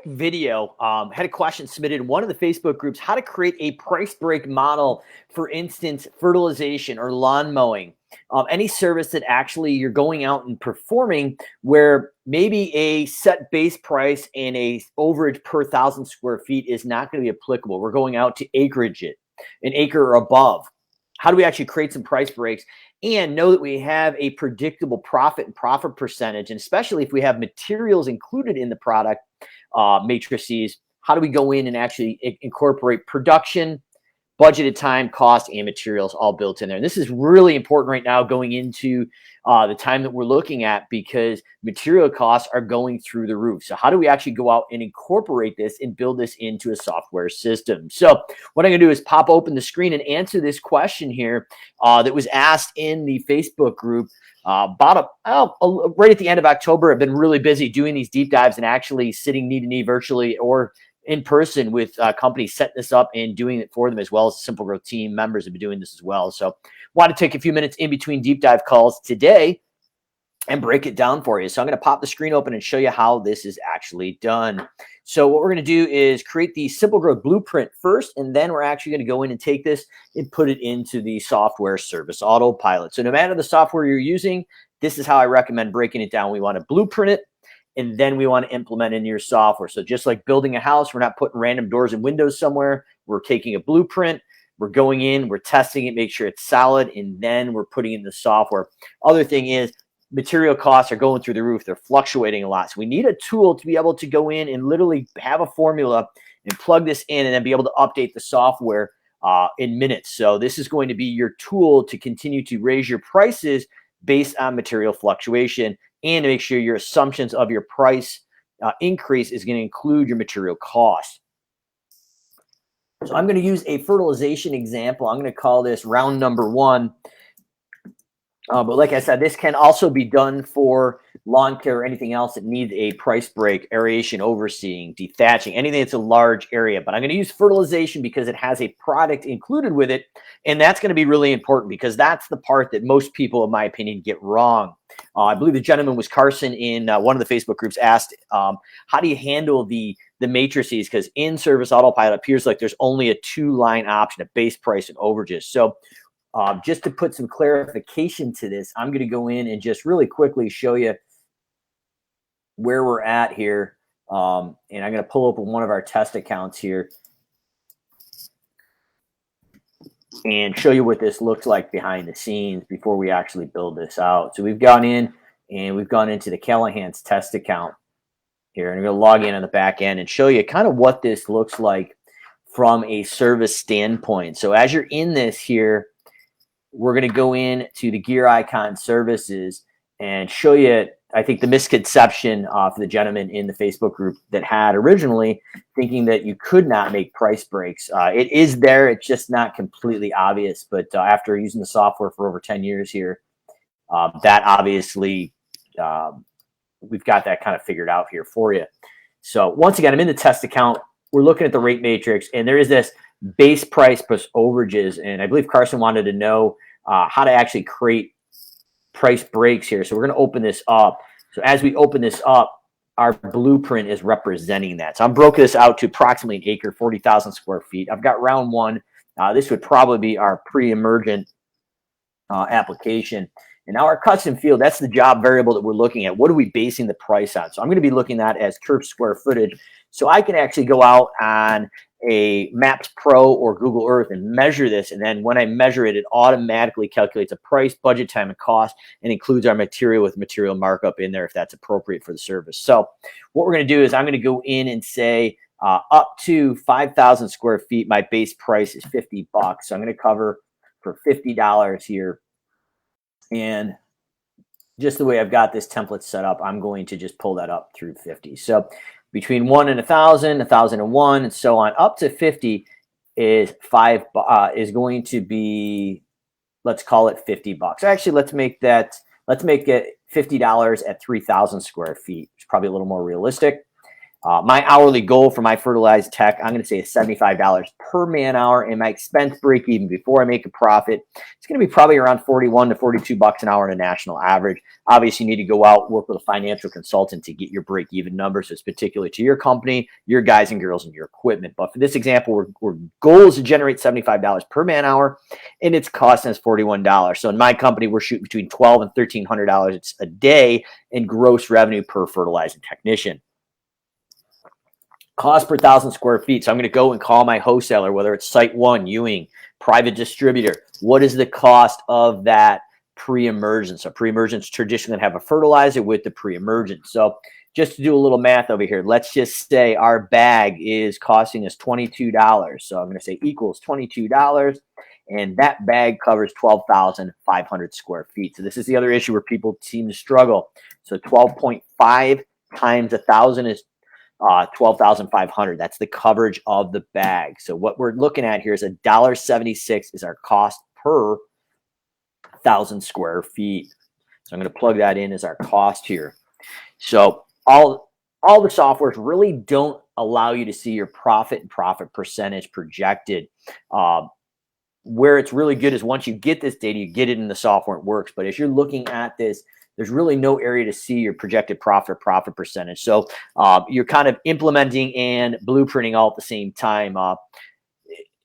video. Had a question submitted in one of the Facebook groups, how to create a price break model, for instance, fertilization or lawn mowing. Any service that actually you're going out and performing where maybe a set base price and a overage per 1,000 square feet is not going to be applicable. We're going out to acreage it, an acre or above. How do we actually create some price breaks and know that we have a predictable profit and profit percentage? And especially if we have materials included in the product matrices, how do we go in and actually incorporate production, budgeted time, cost, and materials all built in there? And this is really important right now going into the time that we're looking at, because material costs are going through the roof. So how do we actually go out and incorporate this and build this into a software system? So what I'm going to do is pop open the screen and answer this question here that was asked in the Facebook group. Right at the end of October. I've been really busy doing these deep dives and actually sitting knee to knee virtually or in person with companies setting this up and doing it for them, as well as the SimpleGrowth team members have been doing this as well. So want to take a few minutes in between deep dive calls today and break it down for you. So I'm going to pop the screen open and show you how this is actually done. So what we're going to do is create the SimpleGrowth blueprint first, and then we're actually going to go in and take this and put it into the software service autopilot. So no matter the software you're using, this is how I recommend breaking it down. We want to blueprint it, and then we want to implement it in your software. So just like building a house, we're not putting random doors and windows somewhere. We're taking a blueprint, we're going in, we're testing it, make sure it's solid, and then we're putting in the software. Other thing is, material costs are going through the roof. They're fluctuating a lot. So we need a tool to be able to go in and literally have a formula and plug this in and then be able to update the software in minutes. So this is going to be your tool to continue to raise your prices based on material fluctuation, and to make sure your assumptions of your price increase is going to include your material costs. So I'm going to use a fertilization example. I'm going to call this round number 1. But like I said, this can also be done for lawn care or anything else that needs a price break, aeration, overseeing, dethatching, anything that's a large area. But I'm going to use fertilization because it has a product included with it. And that's going to be really important, because that's the part that most people, in my opinion, get wrong. I believe the gentleman was Carson in one of the Facebook groups asked, how do you handle the matrices? Because in Service Autopilot, it appears like there's only a 2-line option, a base price and overages. So just to put some clarification to this, I'm going to go in and just really quickly show you where we're at here. And I'm going to pull open one of our test accounts here and show you what this looks like behind the scenes before we actually build this out. So we've gone in and we've gone into the Callahan's test account here, and I'm going to log in on the back end and show you kind of what this looks like from a service standpoint. So as you're in this here, we're going to go in to the gear icon services and show you, I think, the misconception for the gentleman in the Facebook group that had originally thinking that you could not make price breaks. It is there. It's just not completely obvious. But after using the software for over 10 years here, that obviously, we've got that kind of figured out here for you. So once again, I'm in the test account. We're looking at the rate matrix, and there is this base price plus overages. And I believe Carson wanted to know how to actually create price breaks here. So we're going to open this up. So as we open this up, our blueprint is representing that. So I'm broken this out to approximately an acre, 40,000 square feet. I've got round 1. This would probably be our pre-emergent application. And now our custom field, that's the job variable that we're looking at. What are we basing the price on? So I'm going to be looking at as curved square footage. So I can actually go out on a Maps Pro or Google Earth and measure this. And then when I measure it, it automatically calculates a price, budget, time, and cost, and includes our material with material markup in there if that's appropriate for the service. So what we're going to do is I'm going to go in and say up to 5,000 square feet, my base price is $50. So I'm going to cover for $50 here. And just the way I've got this template set up, I'm going to just pull that up through 50. So between 1 and 1,000, 1,001, and so on, up to 50 is going to be, let's call it $50. Actually, let's make it $50 at 3,000 square feet. It's probably a little more realistic. My hourly goal for my fertilized tech, I'm going to say is $75 per man hour, and my expense break even before I make a profit, it's going to be probably around 41 to 42 bucks an hour on a national average. Obviously, you need to go out, work with a financial consultant to get your break even number. So it's particular to your company, your guys and girls, and your equipment. But for this example, our goal is to generate $75 per man hour, and it's costing us $41. So in my company, we're shooting between $1,200 and $1,300 a day in gross revenue per fertilizing technician. Cost per 1,000 square feet. So I'm going to go and call my wholesaler, whether it's Site One, Ewing, private distributor. What is the cost of that pre-emergence? So pre-emergence traditionally going to have a fertilizer with the pre-emergence. So just to do a little math over here, let's just say our bag is costing us $22. So I'm going to say equals $22. And that bag covers 12,500 square feet. So this is the other issue where people seem to struggle. So 12.5 times 1,000 is 12,500. That's the coverage of the bag. So what we're looking at here is $1.76 is our cost per 1,000 square feet. So I'm going to plug that in as our cost here. So all the softwares really don't allow you to see your profit and profit percentage projected. Where it's really good is once you get this data, you get it in the software, it works. But as you're looking at this, there's really no area to see your projected profit or profit percentage. So you're kind of implementing and blueprinting all at the same time.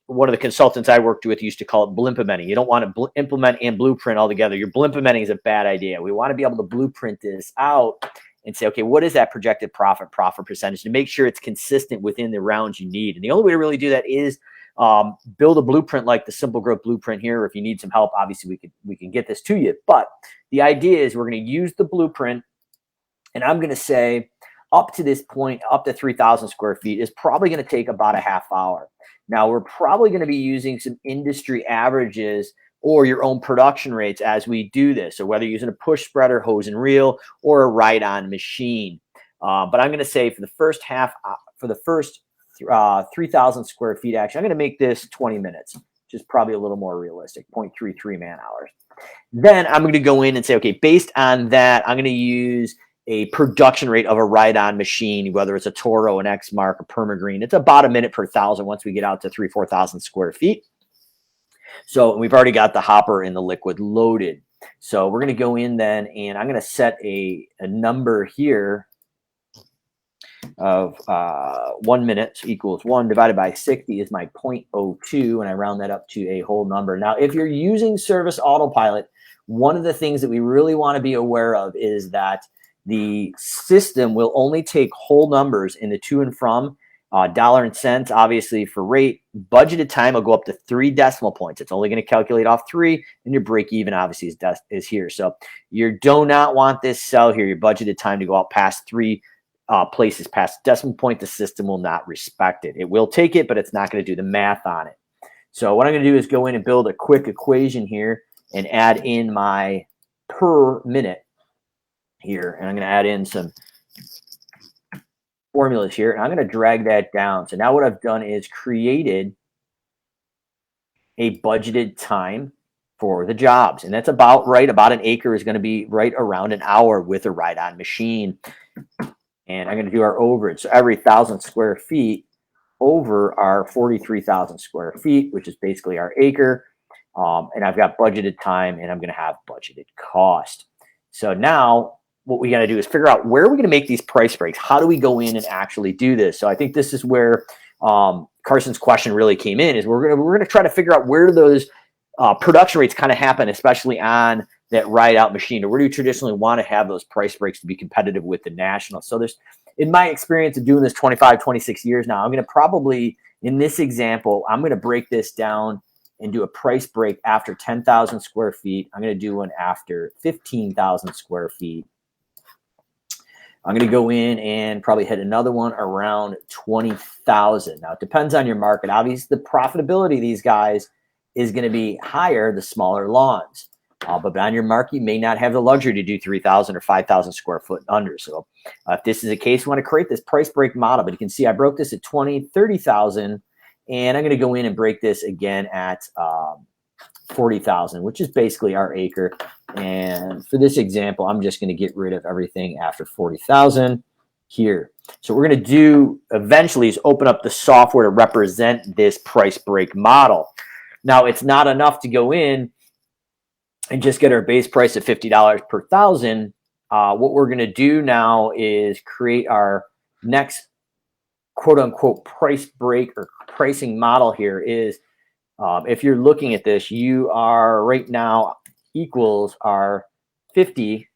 One of the consultants I worked with used to call it blimplementing. You don't want to implement and blueprint all together. Your blimplementing is a bad idea. We want to be able to blueprint this out and say, okay, what is that projected profit percentage to make sure it's consistent within the rounds you need. And the only way to really do that is build a blueprint like the SimpleGrowth blueprint here. If you need some help, obviously we can get this to you. But the idea is we're going to use the blueprint, and I'm going to say up to this point, up to 3,000 square feet is probably going to take about a half hour. Now we're probably going to be using some industry averages or your own production rates as we do this. So whether you're using a push spreader, hose and reel, or a ride-on machine. But I'm going to say for the first 3,000 square feet, actually, I'm going to make this 20 minutes, which is probably a little more realistic, 0.33 man hours. Then I'm going to go in and say, okay, based on that, I'm going to use a production rate of a ride-on machine, whether it's a Toro, an X-Mark, a Permagreen. It's about a minute per 1,000 once we get out to 4,000 square feet. So we've already got the hopper and the liquid loaded. So we're going to go in then, and I'm going to set a number here of 1 minute equals 1 divided by 60 is my 0.02, and I round that up to a whole number. Now, if you're using Service Autopilot, one of the things that we really want to be aware of is that the system will only take whole numbers in the to and from, dollar and cents, obviously for rate. Budgeted time will go up to 3 decimal points. It's only going to calculate off 3, and your break even obviously is here. So you do not want this cell here, your budgeted time, to go out past 3 places past decimal point. The system will not respect it. It will take it, but it's not going to do the math on it. So what I'm going to do is go in and build a quick equation here and add in my per minute here. And I'm going to add in some formulas here, and I'm going to drag that down. So now what I've done is created a budgeted time for the jobs. And that's about right. About an acre is going to be right around an hour with a ride-on machine. And I'm going to do our overage. So every 1,000 square feet over our 43,000 square feet, which is basically our acre. And I've got budgeted time, and I'm going to have budgeted cost. So now what we got to do is figure out where are we going to make these price breaks? How do we go in and actually do this? So I think this is where Carson's question really came in, is we're going to try to figure out where those production rates kind of happen, especially on that ride-out machine, or where do you traditionally want to have those price breaks to be competitive with the national? So there's, in my experience of doing this 25, 26 years now, I'm going to probably, in this example, I'm going to break this down and do a price break after 10,000 square feet. I'm going to do one after 15,000 square feet. I'm going to go in and probably hit another one around 20,000. Now, it depends on your market. Obviously, the profitability of these guys is going to be higher the smaller lawns. But on your market, you may not have the luxury to do 3,000 or 5,000 square foot and under. So if this is the case, we want to create this price break model. But you can see I broke this at 20, 30,000. And I'm going to go in and break this again at 40,000, which is basically our acre. And for this example, I'm just going to get rid of everything after 40,000 here. So what we're going to do eventually is open up the software to represent this price break model. Now, it's not enough to go in and just get our base price at $50 per thousand. What we're going to do now is create our next quote unquote price break or pricing model here is, if you're looking at this, you are right now equals our 50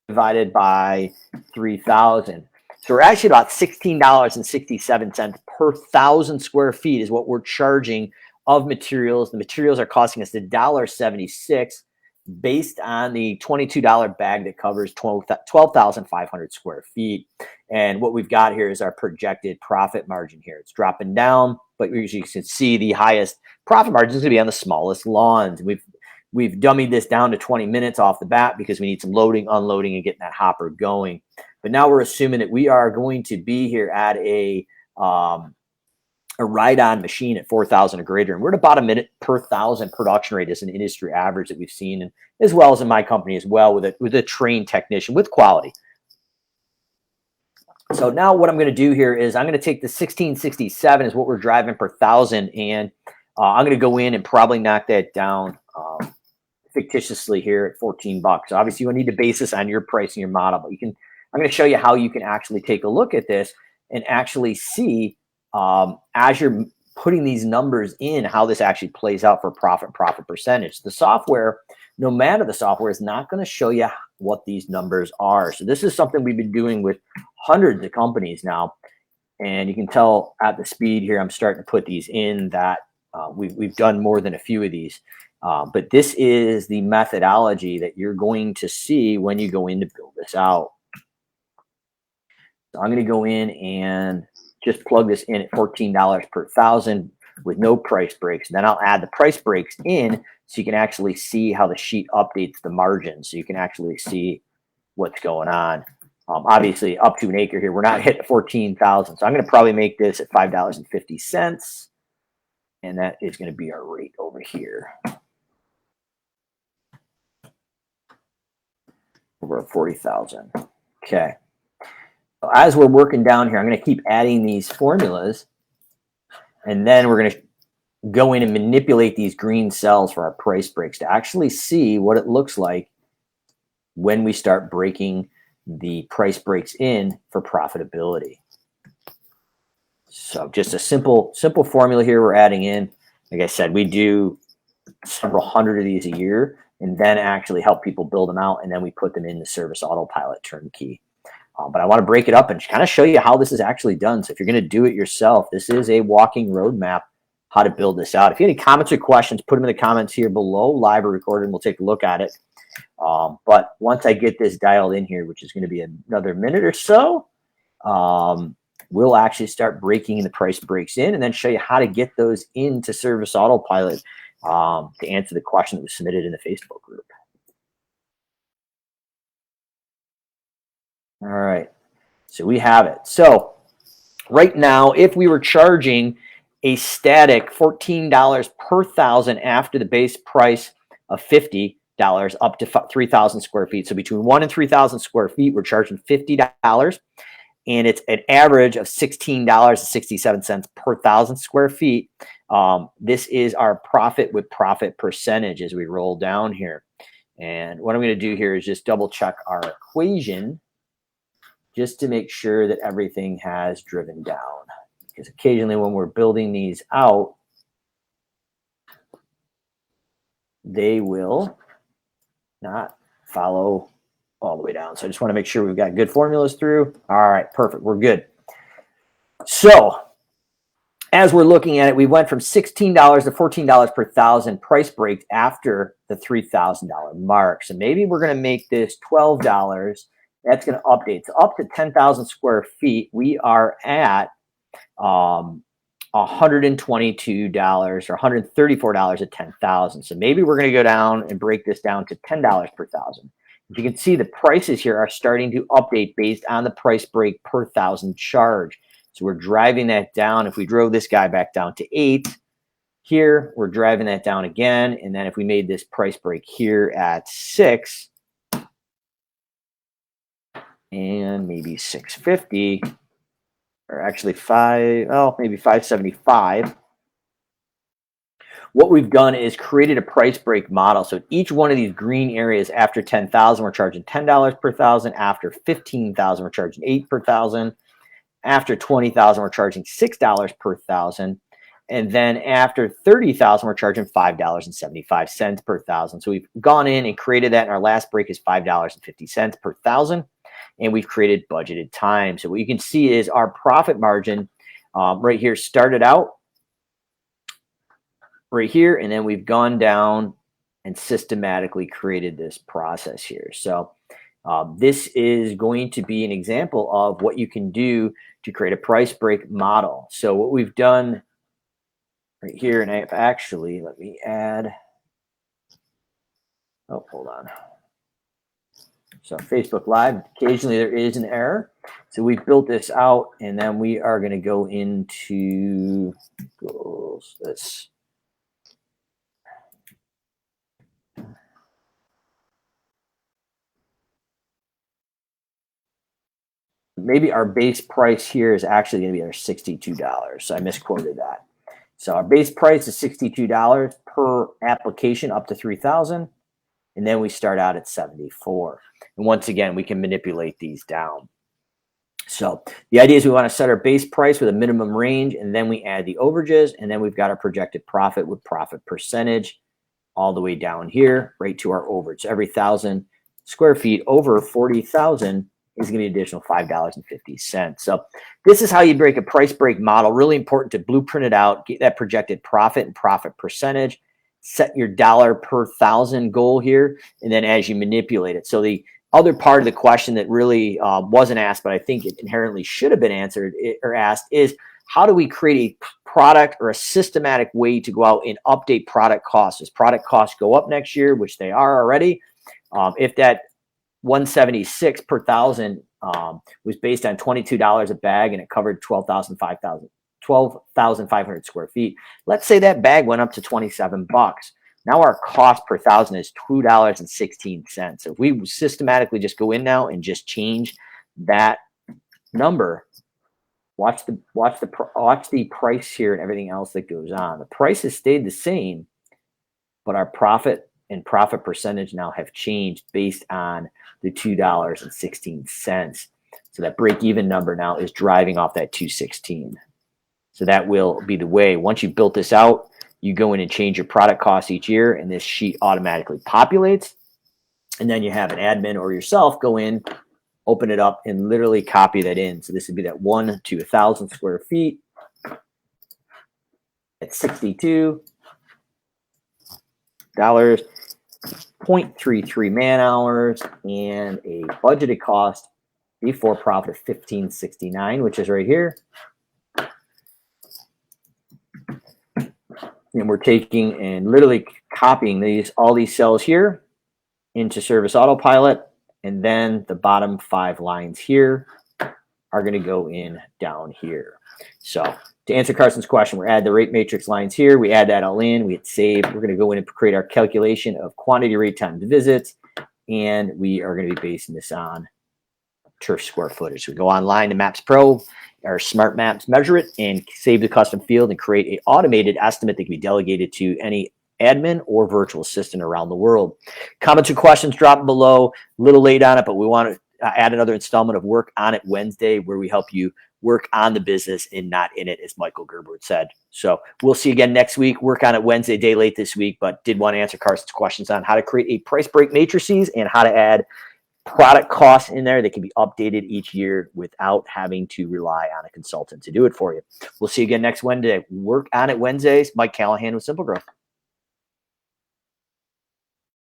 divided by 3,000. So we're actually about $16.67 per thousand square feet is what we're charging of materials. The materials are costing us $1.76 based on the $22 bag that covers 12,500 square feet. And what we've got here is our projected profit margin here. It's dropping down, but as you can see, the highest profit margin is going to be on the smallest lawns. We've dummied this down to 20 minutes off the bat because we need some loading, unloading, and getting that hopper going. But now we're assuming that we are going to be here at a ride-on machine at 4,000 or greater. And we're at about a minute per thousand production rate as an industry average that we've seen, and as well as in my company as well with a trained technician with quality. So now what I'm going to do here is I'm going to take the 1667 is what we're driving per thousand, and I'm going to go in and probably knock that down fictitiously here at 14 bucks. So obviously you need to base this on your price and your model, but I'm going to show you how you can actually take a look at this and actually see as you're putting these numbers in, how this actually plays out for profit percentage. The software, no matter the software, is not going to show you what these numbers are. So this is something we've been doing with hundreds of companies now. And you can tell at the speed here, I'm starting to put these in that we've done more than a few of these. But this is the methodology that you're going to see when you go in to build this out. So I'm going to go in and just plug this in at $14 per thousand with no price breaks. Then I'll add the price breaks in so you can actually see how the sheet updates the margin. So you can actually see what's going on. Obviously, up to an acre here, we're not hitting 14,000. So I'm going to probably make this at $5.50. And that is going to be our rate over here. Over 40,000. Okay. So as we're working down here, I'm going to keep adding these formulas, and then we're going to go in and manipulate these green cells for our price breaks to actually see what it looks like when we start breaking the price breaks in for profitability. So just a simple formula here we're adding in. Like I said, we do several hundred of these a year, and then actually help people build them out, and then we put them in the service autopilot turnkey. But I want to break it up and kind of show you how this is actually done. So if you're going to do it yourself, this is a walking roadmap how to build this out. If you have any comments or questions, put them in the comments here below, live or recorded, and we'll take a look at it. But once I get this dialed in here, which is going to be another minute or so, we'll actually start breaking the price breaks in and then show you how to get those into service autopilot to answer the question that was submitted in the Facebook group. All right, so we have it. So right now, if we were charging a static $14 per thousand after the base price of $50 up to 3,000 square feet, so between 1 and 3,000 square feet, we're charging $50, and it's an average of $16.67 per thousand square feet. This is our profit with profit percentage as we roll down here. And what I'm going to do here is just double check our equation, just to make sure that everything has driven down. Because occasionally when we're building these out, they will not follow all the way down. So I just want to make sure we've got good formulas through. All right, perfect. We're good. So as we're looking at it, we went from $16 to $14 per thousand price break after the $3,000 mark. So maybe we're going to make this $12. That's going to update. So up to 10,000 square feet, we are at $122 or $134 at 10,000. So maybe we're going to go down and break this down to $10 per thousand. As you can see, the prices here are starting to update based on the price break per thousand charge. So we're driving that down. If we drove this guy back down to 8, here we're driving that down again. And then if we made this price break here at 6, and maybe 650, or actually maybe 575. What we've done is created a price break model. So each one of these green areas, after 10,000, we're charging $10 per thousand. After 15,000, we're charging $8 per thousand. After 20,000, we're charging $6 per thousand. And then after 30,000, we're charging $5.75 per thousand. So we've gone in and created that. And our last break is $5.50 per thousand. And we've created budgeted time. So what you can see is our profit margin right here started out right here. And then we've gone down and systematically created this process here. So this is going to be an example of what you can do to create a price break model. So what we've done right here, and I've actually, let me add, oh, hold on. So Facebook Live, occasionally there is an error. So we've built this out, and then we are going to go into this. Maybe our base price here is actually going to be our $62. So I misquoted that. So our base price is $62 per application up to 3,000. And then we start out at 74. And once again, we can manipulate these down. So the idea is we want to set our base price with a minimum range, and then we add the overages, and then we've got our projected profit with profit percentage all the way down here, right to our overage. So every 1,000 square feet over 40,000 is going to be an additional $5.50. So this is how you break a price break model. Really important to blueprint it out, get that projected profit and profit percentage, set your dollar per thousand goal here, and then as you manipulate it. So the other part of the question that really wasn't asked, but I think it inherently should have been answered or asked is, how do we create a product or a systematic way to go out and update product costs? As product costs go up next year, which they are already, if that 176 per thousand was based on $22 a bag and it covered 12,500 square feet. Let's say that bag went up to 27 bucks. Now our cost per thousand is $2.16. If we systematically just go in now and just change that number, watch the price here and everything else that goes on. The price has stayed the same, but our profit and profit percentage now have changed based on the $2.16. So that break-even number now is driving off that 216. So that will be the way. Once you've built this out, you go in and change your product costs each year, and this sheet automatically populates. And then you have an admin or yourself go in, open it up, and literally copy that in. So this would be that 1 to 1,000 square feet at $62, 0.33 man hours, and a budgeted cost before profit of $15.69, which is right here. And we're taking and literally copying all these cells here into Service Autopilot, and then the bottom 5 lines here are going to go in down here. So to answer Carson's question, we add the rate matrix lines here. We add that all in. We hit save. We're going to go in and create our calculation of quantity, rate, times visits, and we are going to be basing this on turf square footage. So we go online to Maps Pro, our smart maps, measure it, and save the custom field and create an automated estimate that can be delegated to any admin or virtual assistant around the world. Comments or questions, drop them below. A little late on it, but we want to add another installment of Work On It Wednesday, where we help you work on the business and not in it, as Michael Gerber said. So we'll see you again next week. Work On It Wednesday, day late this week, but did want to answer Carson's questions on how to create a price break matrices and how to add product costs in there that can be updated each year without having to rely on a consultant to do it for you. We'll see you again next Wednesday. Work On It Wednesdays. Mike Callahan with SimpleGrowth.